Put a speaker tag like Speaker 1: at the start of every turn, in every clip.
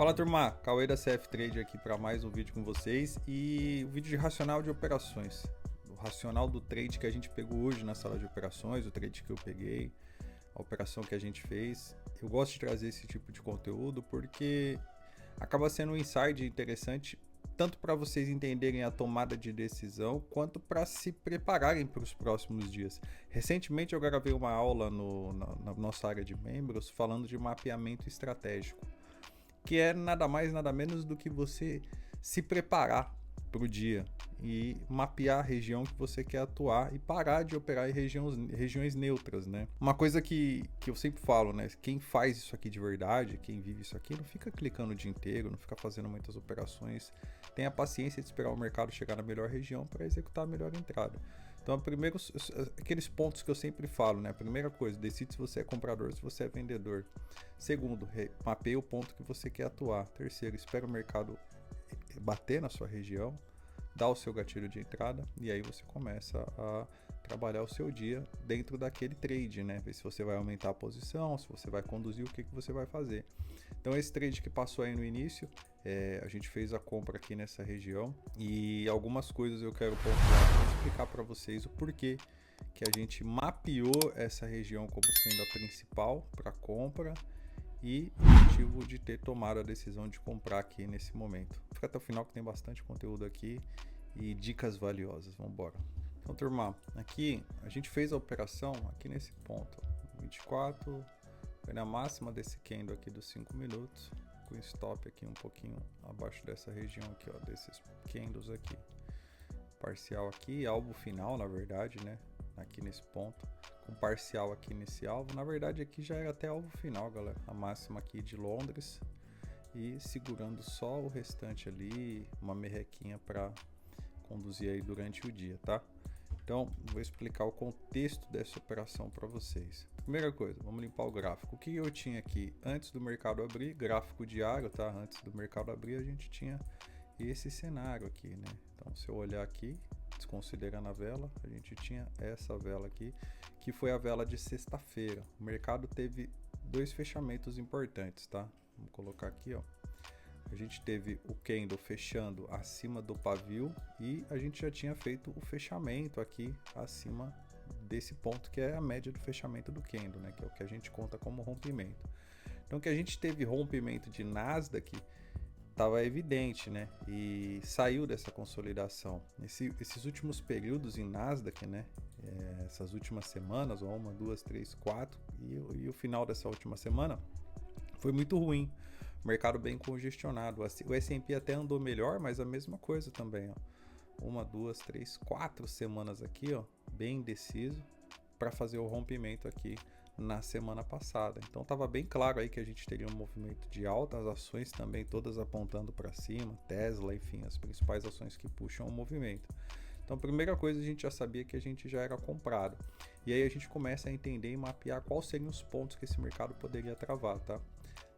Speaker 1: Fala turma, Cauê da CF Trade aqui para mais um vídeo com vocês e o vídeo de racional de operações. O racional do trade que a gente pegou hoje na sala de operações, o trade que eu peguei, a operação que a gente fez. Eu gosto de trazer esse tipo de conteúdo porque acaba sendo um insight interessante tanto para vocês entenderem a tomada de decisão quanto para se prepararem para os próximos dias. Recentemente eu gravei uma aula na nossa área de membros falando de mapeamento estratégico, que é nada mais nada menos do que você se preparar para o dia e mapear a região que você quer atuar e parar de operar em regiões neutras, né? Uma coisa que eu sempre falo, né? Quem faz isso aqui de verdade, quem vive isso aqui, não fica clicando o dia inteiro, não fica fazendo muitas operações, tem a paciência de esperar o mercado chegar na melhor região para executar a melhor entrada. Então, primeiro, aqueles pontos que eu sempre falo, né? A primeira coisa, decide se você é comprador, se você é vendedor. Segundo, mapeia o ponto que você quer atuar. Terceiro, espera o mercado bater na sua região, dá o seu gatilho de entrada e aí você começa a trabalhar o seu dia dentro daquele trade, né? Ver se você vai aumentar a posição, se você vai conduzir, o que você vai fazer. Então esse trade que passou aí no início, a gente fez a compra aqui nessa região e algumas coisas eu quero pontuar, explicar para vocês o porquê que a gente mapeou essa região como sendo a principal para compra e o motivo de ter tomado a decisão de comprar aqui nesse momento. Fica até o final que tem bastante conteúdo aqui e dicas valiosas. Vamos embora. Então, turma, aqui a gente fez a operação aqui nesse ponto. 24, foi na máxima desse candle aqui dos 5 minutos, com stop aqui um pouquinho abaixo dessa região aqui, ó, desses candles aqui. Parcial aqui, alvo final, na verdade, né? Aqui nesse ponto, com parcial aqui nesse alvo. Na verdade aqui já era até alvo final, galera. A máxima aqui de Londres e segurando só o restante ali, uma merrequinha para conduzir aí durante o dia, tá? Então vou explicar o contexto dessa operação para vocês. Primeira coisa, vamos limpar o gráfico. O que eu tinha aqui antes do mercado abrir, gráfico diário, tá? Antes do mercado abrir a gente tinha esse cenário aqui, né? Então se eu olhar aqui, desconsiderando a vela, a gente tinha essa vela aqui, que foi a vela de sexta-feira. O mercado teve dois fechamentos importantes, tá? Vamos colocar aqui, ó. A gente teve o candle fechando acima do pavio e a gente já tinha feito o fechamento aqui acima desse ponto, que é a média do fechamento do candle, né? Que é o que a gente conta como rompimento. Então, que a gente teve rompimento de Nasdaq estava evidente, né? E saiu dessa consolidação. Esses últimos períodos em Nasdaq, né? Essas últimas semanas, ó, 1, 2, 3, 4 e o final dessa última semana foi muito ruim. O mercado bem congestionado. O S&P até andou melhor, mas a mesma coisa também, ó. 1, 2, 3, 4 semanas aqui, ó, bem indeciso para fazer o rompimento aqui na semana passada. Então estava bem claro aí que a gente teria um movimento de alta, as ações também todas apontando para cima, Tesla, enfim, as principais ações que puxam o movimento. Então, primeira coisa, a gente já sabia que a gente já era comprado. E aí a gente começa a entender e mapear quais seriam os pontos que esse mercado poderia travar, tá?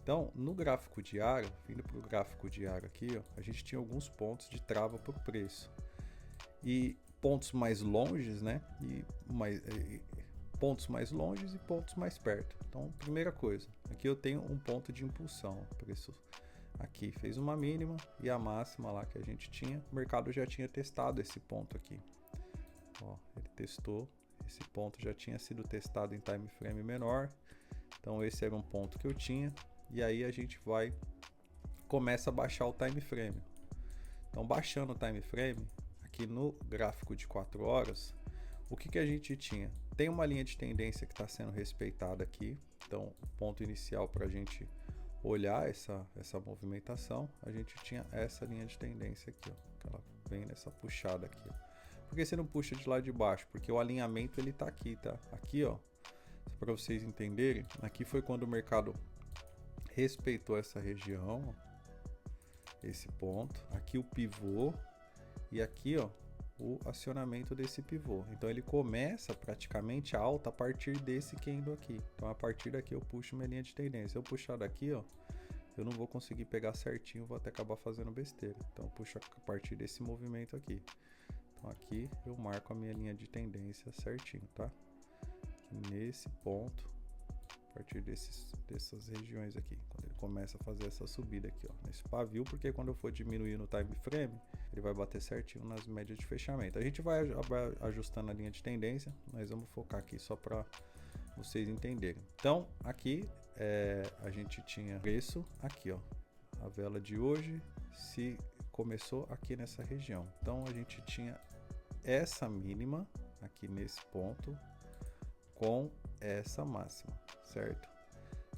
Speaker 1: Então, no gráfico diário, vindo para o gráfico diário aqui, ó, a gente tinha alguns pontos de trava por preço. E pontos mais longes, né? Pontos mais longes e pontos mais perto. Então, primeira coisa, aqui eu tenho um ponto de impulsão. O preço aqui fez uma mínima e a máxima lá que a gente tinha, o mercado já tinha testado esse ponto aqui. Ó, ele testou, esse ponto já tinha sido testado em time frame menor. Então, esse era um ponto que eu tinha. E aí a gente começa a baixar o time frame. Então, baixando o time frame, aqui no gráfico de 4 horas, o que a gente tinha? Tem uma linha de tendência que está sendo respeitada aqui. Então, o ponto inicial para a gente olhar essa movimentação, a gente tinha essa linha de tendência aqui, ó, que ela vem nessa puxada aqui, ó. Por que você não puxa de lá de baixo? Porque o alinhamento ele tá aqui, tá? Aqui, ó, para vocês entenderem, aqui foi quando o mercado respeitou essa região, ó, esse ponto, aqui o pivô e aqui, ó, o acionamento desse pivô. Então ele começa praticamente alta a partir desse candle aqui. Então a partir daqui eu puxo minha linha de tendência. Se eu puxar daqui, ó, eu não vou conseguir pegar certinho, vou até acabar fazendo besteira. Então eu puxo a partir desse movimento aqui. Então aqui eu marco a minha linha de tendência certinho, tá? Nesse ponto, A partir dessas regiões aqui, quando ele começa a fazer essa subida aqui, ó, nesse pavio, porque quando eu for diminuir no time frame, ele vai bater certinho nas médias de fechamento. A gente vai ajustando a linha de tendência, mas vamos focar aqui só para vocês entenderem. Então, aqui a gente tinha preço aqui, ó, a vela de hoje se começou aqui nessa região. Então, a gente tinha essa mínima aqui nesse ponto com essa máxima, certo?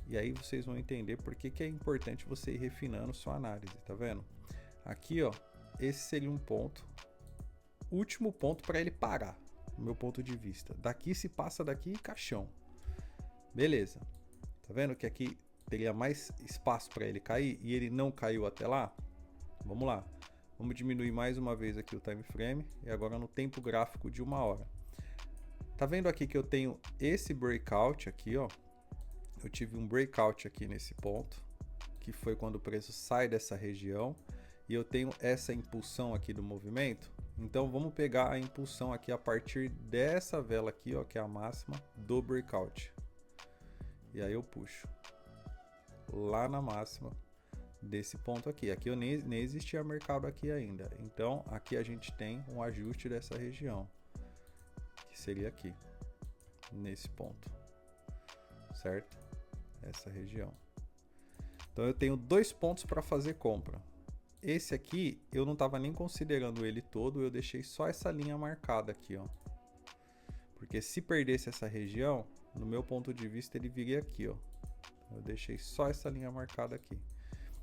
Speaker 1: E aí vocês vão entender por que é importante você ir refinando sua análise, tá vendo? Aqui, ó, esse seria um ponto, último ponto para ele parar, do meu ponto de vista. Daqui se passa daqui caixão. Beleza. Tá vendo que aqui teria mais espaço para ele cair e ele não caiu até lá? Vamos lá. Vamos diminuir mais uma vez aqui o time frame e agora no tempo gráfico de 1 hora. Tá vendo aqui que eu tenho esse breakout aqui, ó? Eu tive um breakout aqui nesse ponto, que foi quando o preço sai dessa região, e eu tenho essa impulsão aqui do movimento. Então vamos pegar a impulsão aqui a partir dessa vela aqui, ó, que é a máxima do breakout. E aí eu puxo lá na máxima desse ponto aqui. Aqui eu nem existia mercado aqui ainda. Então aqui a gente tem um ajuste dessa região, que seria aqui, nesse ponto, certo? Essa região. Então eu tenho 2 pontos para fazer compra. Esse aqui eu não estava nem considerando ele todo, eu deixei só essa linha marcada aqui, ó. Porque se perdesse essa região, no meu ponto de vista ele viria aqui, ó. Eu deixei só essa linha marcada aqui.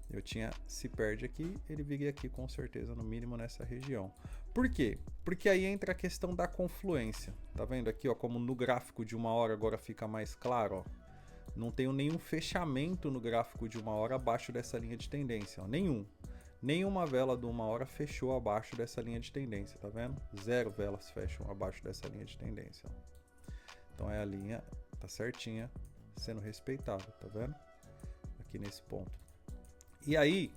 Speaker 1: Eu tinha, se perde aqui, ele viria aqui com certeza, no mínimo nessa região. Por quê? Porque aí entra a questão da confluência. Tá vendo aqui, ó, como no gráfico de 1 hora agora fica mais claro, ó. Não tenho nenhum fechamento no gráfico de 1 hora abaixo dessa linha de tendência, ó. Nenhuma vela de 1 hora fechou abaixo dessa linha de tendência, tá vendo? 0 velas fecham abaixo dessa linha de tendência, ó. Então a linha tá certinha, sendo respeitada, tá vendo? Aqui nesse ponto. E aí,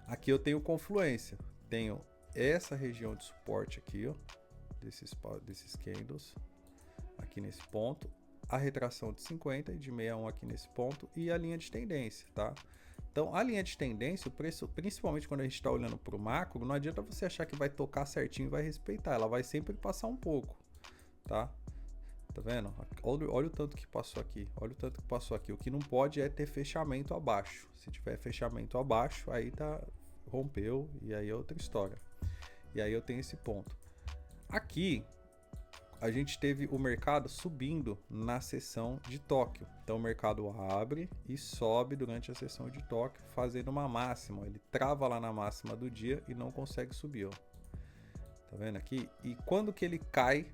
Speaker 1: aqui eu tenho confluência. Tenho essa região de suporte aqui, ó, desses candles, aqui nesse ponto. A retração de 50 e de 61 aqui nesse ponto. E a linha de tendência, tá? Então, a linha de tendência, o preço, principalmente quando a gente está olhando para o macro, não adianta você achar que vai tocar certinho e vai respeitar. Ela vai sempre passar um pouco, tá? Tá vendo? Olha o tanto que passou aqui. Olha o tanto que passou aqui. O que não pode é ter fechamento abaixo. Se tiver fechamento abaixo, aí tá, rompeu e aí é outra história. E aí eu tenho esse ponto. Aqui a gente teve o mercado subindo na sessão de Tóquio. Então o mercado abre e sobe durante a sessão de Tóquio, fazendo uma máxima. Ele trava lá na máxima do dia e não consegue subir, ó. Tá vendo aqui? E quando que ele cai?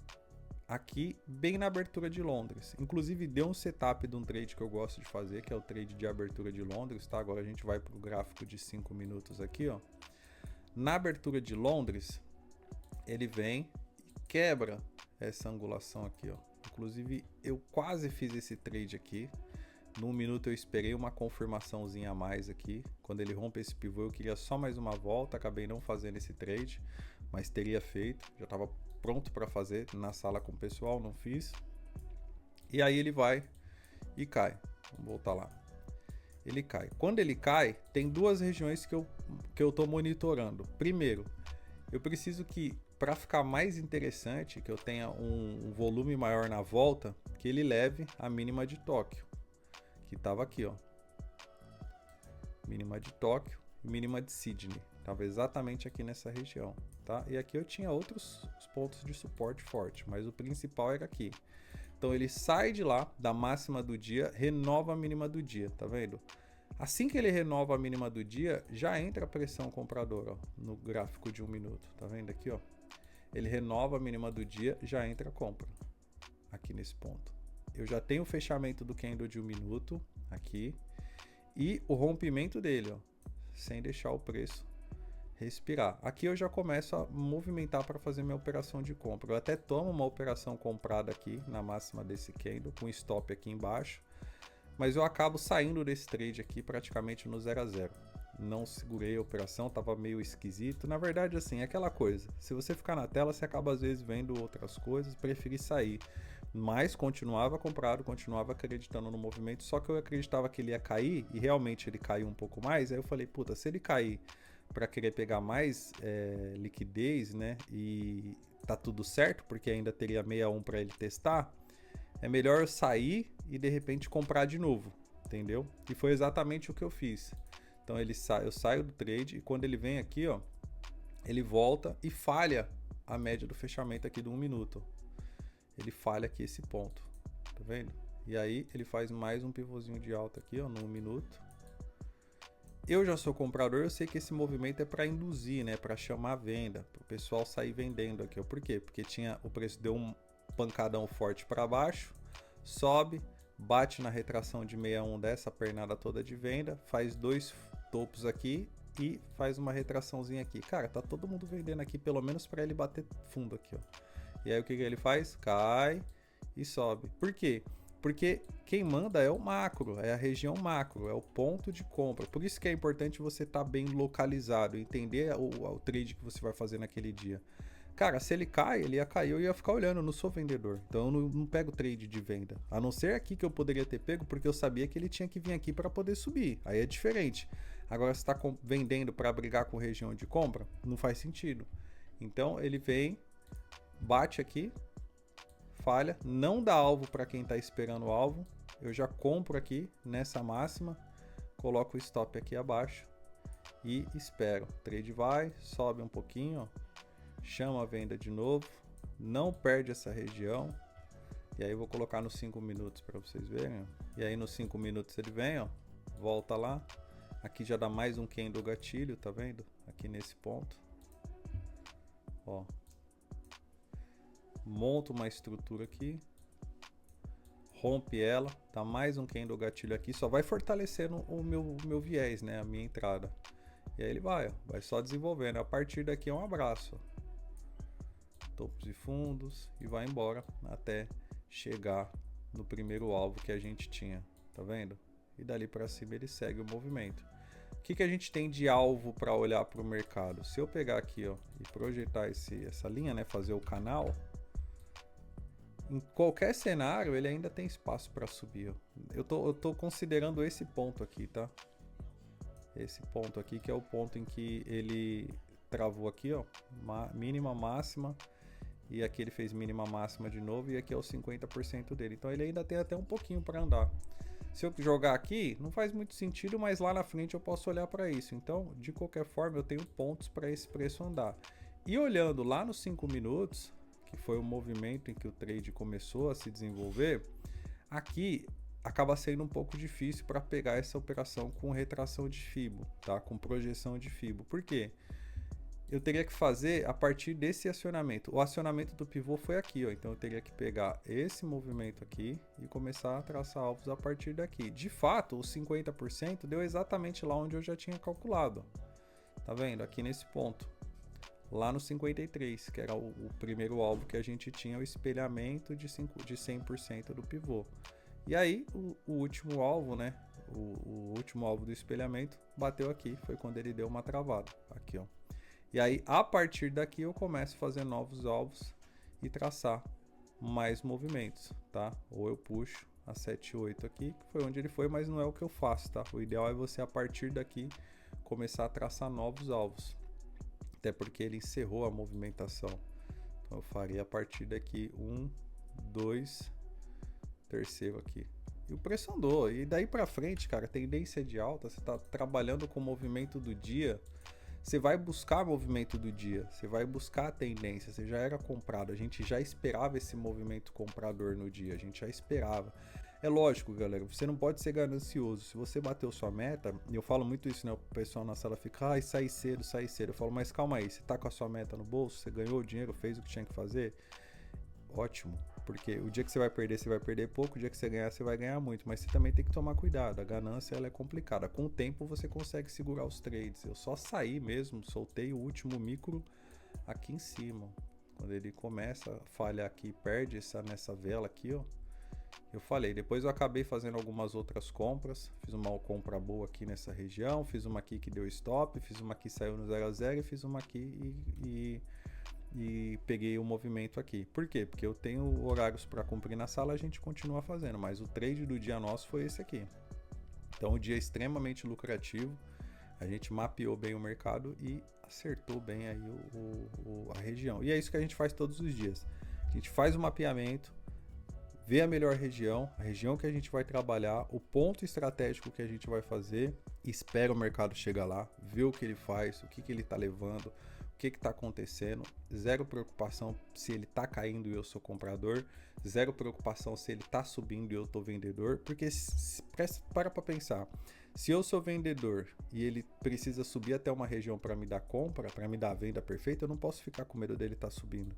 Speaker 1: Aqui, bem na abertura de Londres. Inclusive, deu um setup de um trade que eu gosto de fazer, que é o trade de abertura de Londres, tá? Agora a gente vai para o gráfico de 5 minutos aqui, ó. Na abertura de Londres, ele vem e quebra essa angulação aqui, ó. Inclusive, eu quase fiz esse trade aqui. Num minuto eu esperei uma confirmaçãozinha a mais aqui. Quando ele rompe esse pivô, eu queria só mais uma volta. Acabei não fazendo esse trade, mas teria feito. Já estava pronto para fazer na sala com o pessoal, não fiz. E aí ele vai e cai. Vamos voltar lá. Ele cai. Quando ele cai, tem 2 regiões que eu tô monitorando. Primeiro, eu preciso que, para ficar mais interessante, que eu tenha um volume maior na volta, que ele leve a mínima de Tóquio, que estava aqui, ó. Mínima de Tóquio e mínima de Sydney. Estava exatamente aqui nessa região, tá? E aqui eu tinha outros pontos de suporte forte, mas o principal era aqui. Então ele sai de lá, da máxima do dia, renova a mínima do dia, tá vendo? Assim que ele renova a mínima do dia, já entra a pressão compradora, ó, no gráfico de 1 minuto, tá vendo aqui, ó? Ele renova a mínima do dia, já entra a compra, aqui nesse ponto. Eu já tenho o fechamento do candle de 1 minuto, aqui, e o rompimento dele, ó, sem deixar o preço respirar. Aqui eu já começo a movimentar para fazer minha operação de compra. Eu até tomo uma operação comprada aqui na máxima desse candle, com stop aqui embaixo, mas eu acabo saindo desse trade aqui praticamente no 0 a 0. Não segurei a operação, tava meio esquisito. Na verdade, assim, é aquela coisa. Se você ficar na tela, você acaba às vezes vendo outras coisas, preferi sair. Mas continuava comprado, continuava acreditando no movimento, só que eu acreditava que ele ia cair, e realmente ele caiu um pouco mais. Aí eu falei, puta, se ele cair para querer pegar mais liquidez, né, e tá tudo certo, porque ainda teria 61 para ele testar, é melhor eu sair e de repente comprar de novo, entendeu? E foi exatamente o que eu fiz. Então eu saio do trade e quando ele vem aqui, ó, ele volta e falha a média do fechamento aqui do 1 minuto. Ele falha aqui esse ponto, tá vendo? E aí ele faz mais um pivôzinho de alta aqui, ó, no 1 minuto. Eu já sou comprador, eu sei que esse movimento é para induzir, né, para chamar a venda, para o pessoal sair vendendo aqui, ó. Por quê? Porque o preço deu um pancadão forte para baixo, sobe, bate na retração de 61 dessa pernada toda de venda, faz 2 topos aqui e faz uma retraçãozinha aqui. Cara, tá todo mundo vendendo aqui, pelo menos para ele bater fundo aqui, ó. E aí o que ele faz? Cai e sobe. Por quê? Porque quem manda é o macro, é a região macro, é o ponto de compra. Por isso que é importante você estar bem localizado, entender o trade que você vai fazer naquele dia. Cara, se ele cai, ele ia cair, eu ia ficar olhando, eu não sou vendedor. Então eu não pego trade de venda. A não ser aqui que eu poderia ter pego, porque eu sabia que ele tinha que vir aqui para poder subir. Aí é diferente. Agora, se está vendendo para brigar com região de compra, não faz sentido. Então ele vem, bate aqui, falha, não dá alvo para quem está esperando o alvo. Eu já compro aqui nessa máxima, coloco o stop aqui abaixo e espero. O trade vai, sobe um pouquinho, ó, chama a venda de novo, não perde essa região. E aí eu vou colocar nos 5 minutos para vocês verem, ó. E aí nos 5 minutos ele vem, ó, volta lá. Aqui já dá mais um candle gatilho, tá vendo? Aqui nesse ponto, ó. Monto uma estrutura aqui, rompe ela, tá mais um candle gatilho aqui, só vai fortalecendo o meu viés, né, a minha entrada. E aí ele vai só desenvolvendo. A partir daqui é um abraço, topos e fundos, e vai embora até chegar no primeiro alvo que a gente tinha, tá vendo? E dali para cima ele segue o movimento. O que a gente tem de alvo para olhar para o mercado? Se eu pegar aqui, ó, e projetar essa linha, né, fazer o canal, em qualquer cenário ele ainda tem espaço para subir, ó. Eu tô considerando esse ponto aqui, tá? Esse ponto aqui que é o ponto em que ele travou aqui, ó, mínima, máxima, e aqui ele fez mínima, máxima de novo, e aqui é o 50% dele. Então ele ainda tem até um pouquinho para andar. Se eu jogar aqui, não faz muito sentido, mas lá na frente eu posso olhar para isso. Então, de qualquer forma, eu tenho pontos para esse preço andar. E olhando lá nos 5 minutos, que foi o movimento em que o trade começou a se desenvolver, aqui acaba sendo um pouco difícil para pegar essa operação com retração de Fibo, tá? Com projeção de Fibo. Por quê? Eu teria que fazer a partir desse acionamento. O acionamento do pivô foi aqui, ó. Então eu teria que pegar esse movimento aqui e começar a traçar alvos a partir daqui. De fato, os 50% deu exatamente lá onde eu já tinha calculado. Tá vendo? Aqui nesse ponto. Lá no 53, que era o primeiro alvo que a gente tinha, o espelhamento de 100% do pivô. E aí, o último alvo, né? O último alvo do espelhamento bateu aqui, foi quando ele deu uma travada. Aqui, ó. E aí, a partir daqui, eu começo a fazer novos alvos e traçar mais movimentos, tá? Ou eu puxo a 7,8 aqui, que foi onde ele foi, mas não é o que eu faço, tá? O ideal é você, a partir daqui, começar a traçar novos alvos. Até porque ele encerrou a movimentação. Então, eu faria a partir daqui 1, 2, terceiro aqui. E o preço andou. E daí pra frente, cara, tendência de alta, você tá trabalhando com o movimento do dia, você vai buscar movimento do dia, você vai buscar a tendência, você já era comprado, a gente já esperava esse movimento comprador no dia, a gente já esperava. É lógico, galera, você não pode ser ganancioso. Se você bateu sua meta, e eu falo muito isso, né? O pessoal na sala fica, ai, sai cedo, sai cedo. Eu falo, mas calma aí, você tá com a sua meta no bolso, você ganhou o dinheiro, fez o que tinha que fazer, ótimo. Porque o dia que você vai perder pouco, o dia que você ganhar, você vai ganhar muito. Mas você também tem que tomar cuidado, a ganância ela é complicada. Com o tempo você consegue segurar os trades. Eu só saí mesmo, soltei o último micro aqui em cima. Quando ele começa a falhar aqui, perde nessa vela aqui, ó. Eu falei, depois eu acabei fazendo algumas outras compras, fiz uma compra boa aqui nessa região, fiz uma aqui que deu stop, fiz uma aqui que saiu no 0 a 0 e fiz uma aqui e peguei o movimento aqui. Por quê? Porque eu tenho horários para cumprir na sala, a gente continua fazendo, mas o trade do dia nosso foi esse aqui. Então o dia é extremamente lucrativo, a gente mapeou bem o mercado e acertou bem aí a região. E é isso que a gente faz todos os dias. A gente faz o mapeamento, vê a melhor região, a região que a gente vai trabalhar, o ponto estratégico que a gente vai fazer, espera o mercado chegar lá, vê o que ele faz, o que ele está levando, o que está acontecendo, zero preocupação se ele está caindo e eu sou comprador, zero preocupação se ele está subindo e eu estou vendedor, porque para pensar, se eu sou vendedor e ele precisa subir até uma região para me dar compra, para me dar a venda perfeita, eu não posso ficar com medo dele estar subindo.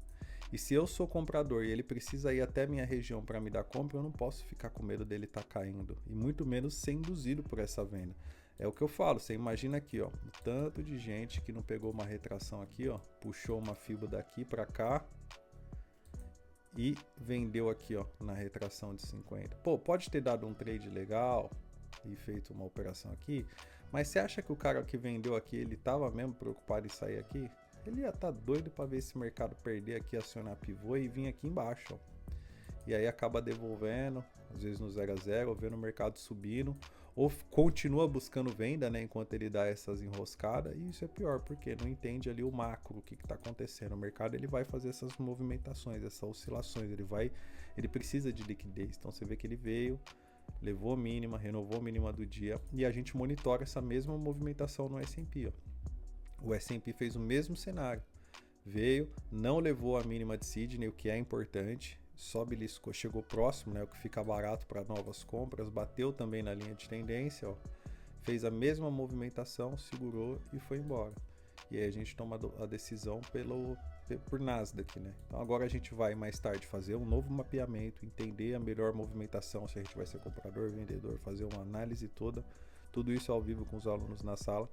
Speaker 1: E se eu sou comprador e ele precisa ir até minha região para me dar compra, eu não posso ficar com medo dele estar caindo. E muito menos ser induzido por essa venda. É o que eu falo, você imagina aqui, ó, o tanto de gente que não pegou uma retração aqui, ó, puxou uma fibra daqui para cá e vendeu aqui, ó, na retração de 50. Pô, pode ter dado um trade legal e feito uma operação aqui, mas você acha que o cara que vendeu aqui, ele tava mesmo preocupado em sair aqui? Ele ia estar doido para ver esse mercado perder aqui, acionar pivô e vir aqui embaixo, ó. E aí acaba devolvendo, às vezes no 0 a 0, ou vendo o mercado subindo, ou continua buscando venda, né, enquanto ele dá essas enroscadas. E isso é pior, porque não entende ali o macro, o que está acontecendo. O mercado ele vai fazer essas movimentações, essas oscilações, ele precisa de liquidez. Então você vê que ele veio, levou a mínima, renovou a mínima do dia, e a gente monitora essa mesma movimentação no S&P, ó. O S&P fez o mesmo cenário, veio, não levou a mínima de Sydney, o que é importante, só beliscou, chegou próximo, né, o que fica barato para novas compras, bateu também na linha de tendência, ó, fez a mesma movimentação, segurou e foi embora. E aí a gente toma a decisão por Nasdaq, né? Então agora a gente vai mais tarde fazer um novo mapeamento, entender a melhor movimentação, se a gente vai ser comprador, vendedor, fazer uma análise toda, tudo isso ao vivo com os alunos na sala,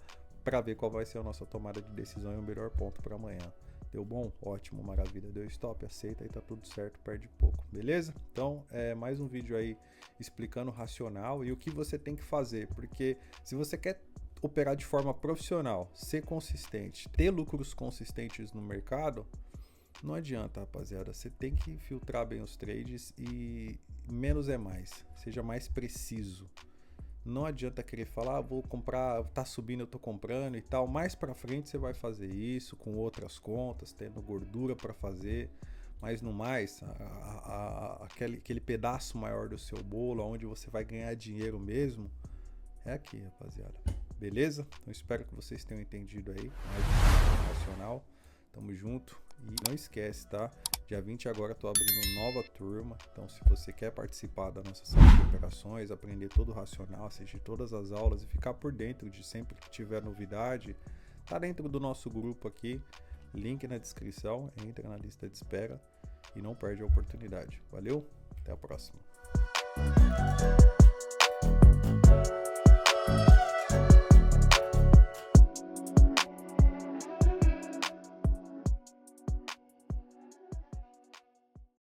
Speaker 1: para ver qual vai ser a nossa tomada de decisão e o melhor ponto para amanhã. Deu bom? Ótimo, maravilha. Deu stop, aceita e tá tudo certo, perde pouco, beleza? Então, mais um vídeo aí explicando o racional e o que você tem que fazer, porque se você quer operar de forma profissional, ser consistente, ter lucros consistentes no mercado, não adianta, rapaziada. Você tem que filtrar bem os trades e menos é mais. Seja mais preciso. Não adianta querer falar, vou comprar, tá subindo, eu tô comprando e tal. Mais pra frente você vai fazer isso com outras contas, tendo gordura para fazer. Mas no mais, aquele pedaço maior do seu bolo, onde você vai ganhar dinheiro mesmo, é aqui, rapaziada. Beleza? Então espero que vocês tenham entendido aí. Mais um racional. Tamo junto. E não esquece, tá? Dia 20 agora estou abrindo nova turma, então se você quer participar da nossa sala de operações, aprender todo o racional, assistir todas as aulas e ficar por dentro de sempre que tiver novidade, tá dentro do nosso grupo aqui, link na descrição, entra na lista de espera e não perde a oportunidade. Valeu, até a próxima.